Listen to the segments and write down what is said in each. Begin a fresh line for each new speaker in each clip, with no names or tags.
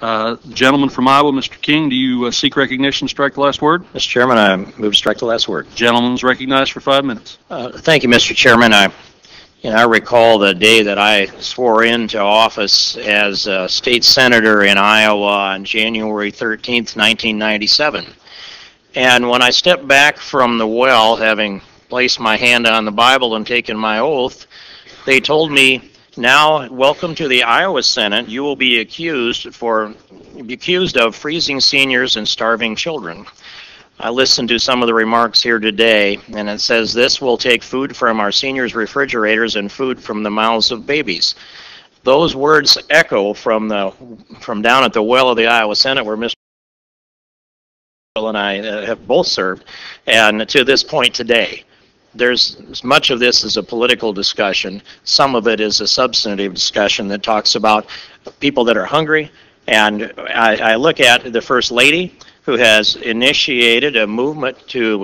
Gentleman from Iowa, Mr. King, do you seek recognition to strike the last word?
Mr. Chairman, I move to strike the last word.
Gentleman's recognized for 5 minutes.
Thank you, Mr. Chairman. I recall the day that I swore into office as a state senator in Iowa on January 13th, 1997. And when I stepped back from the well, having placed my hand on the Bible and taken my oath, they told me, "Now, welcome to the Iowa Senate. You will be accused of freezing seniors and starving children." I listened to some of the remarks here today, and it says this will take food from our seniors' refrigerators and food from the mouths of babies. Those words echo from down at the well of the Iowa Senate, where Mr. and I have both served, and to this point today. There's much of this is a political discussion. Some of it is a substantive discussion that talks about people that are hungry. And I look at the First Lady, who has initiated a movement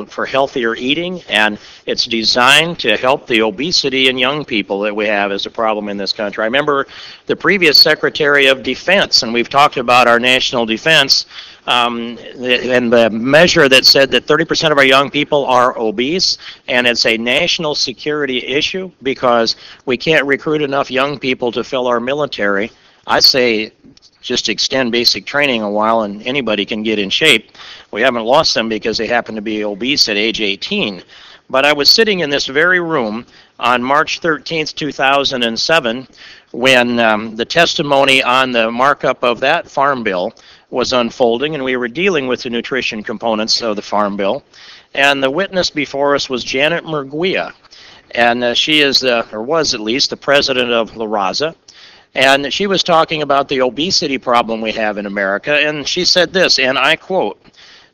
for healthier eating, and it's designed to help the obesity in young people that we have as a problem in this country. I remember the previous Secretary of Defense, and we've talked about our national defense, and the measure that said that 30% of our young people are obese, and it's a national security issue because we can't recruit enough young people to fill our military. I say just extend basic training a while and anybody can get in shape. We haven't lost them because they happen to be obese at age 18. But I was sitting in this very room on March 13th, 2007, when the testimony on the markup of that farm bill was unfolding, and we were dealing with the nutrition components of the farm bill. And the witness before us was Janet Murguia, and she is, or was at least, the president of La Raza. And she was talking about the obesity problem we have in America, and she said this, and I quote,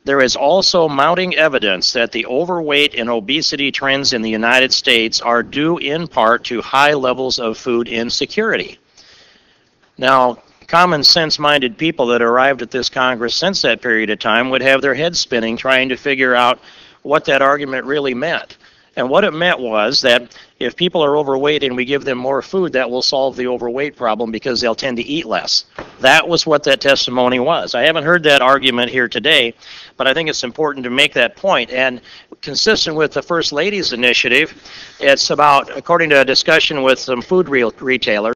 "There is also mounting evidence that the overweight and obesity trends in the United States are due in part to high levels of food insecurity." Now, common sense-minded people that arrived at this Congress since that period of time would have their heads spinning trying to figure out what that argument really meant. And what it meant was that if people are overweight and we give them more food, that will solve the overweight problem because they'll tend to eat less. That was what that testimony was. I haven't heard that argument here today, but I think it's important to make that point. And consistent with the First Lady's initiative, it's about, according to a discussion with some food retailers,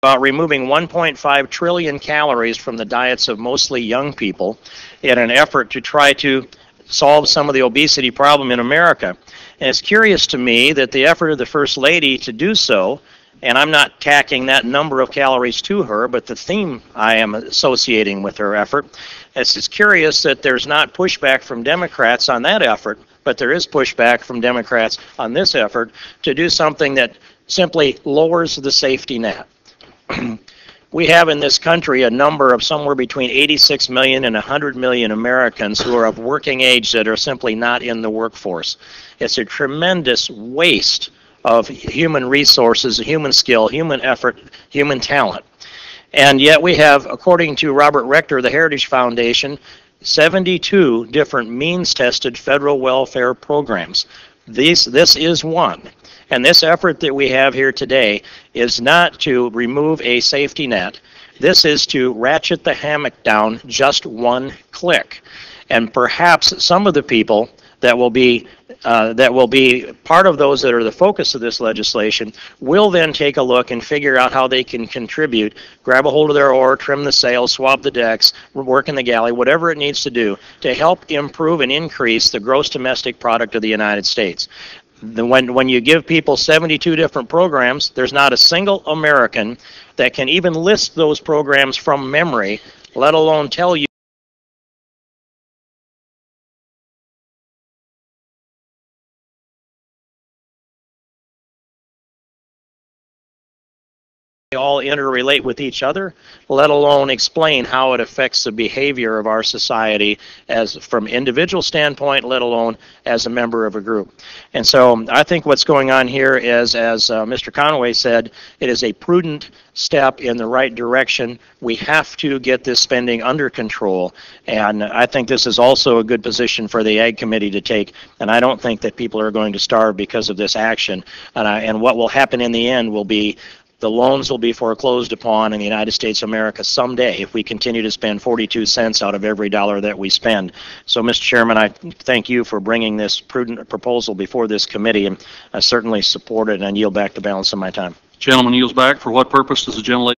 about removing 1.5 trillion calories from the diets of mostly young people in an effort to try to solve some of the obesity problem in America. And it's curious to me that the effort of the First Lady to do so, and I'm not tacking that number of calories to her, but the theme I am associating with her effort, it's curious that there's not pushback from Democrats on that effort, but there is pushback from Democrats on this effort to do something that simply lowers the safety net. We have in this country a number of somewhere between 86 million and 100 million Americans who are of working age that are simply not in the workforce. It's a tremendous waste of human resources, human skill, human effort, human talent. And yet we have, according to Robert Rector, the Heritage Foundation, 72 different means-tested federal welfare programs. This is one. And this effort that we have here today is not to remove a safety net. This is to ratchet the hammock down just one click. And perhaps some of the people that will be part of those that are the focus of this legislation will then take a look and figure out how they can contribute, grab a hold of their oar, trim the sails, swab the decks, work in the galley, whatever it needs to do to help improve and increase the gross domestic product of the United States. When you give people 72 different programs, there's not a single American that can even list those programs from memory, let alone tell you they all interrelate with each other, let alone explain how it affects the behavior of our society as from individual standpoint, let alone as a member of a group. And so I think what's going on here is, as Mr. Conaway said, it is a prudent step in the right direction. We have to get this spending under control, and I think this is also a good position for the Ag Committee to take, and I don't think that people are going to starve because of this action. And what will happen in the end will be the loans will be foreclosed upon in the United States of America someday if we continue to spend 42 cents out of every dollar that we spend. So, Mr. Chairman, I thank you for bringing this prudent proposal before this committee, and I certainly support it and yield back the balance of my time.
Gentleman yields back. For what purpose does the gentlelady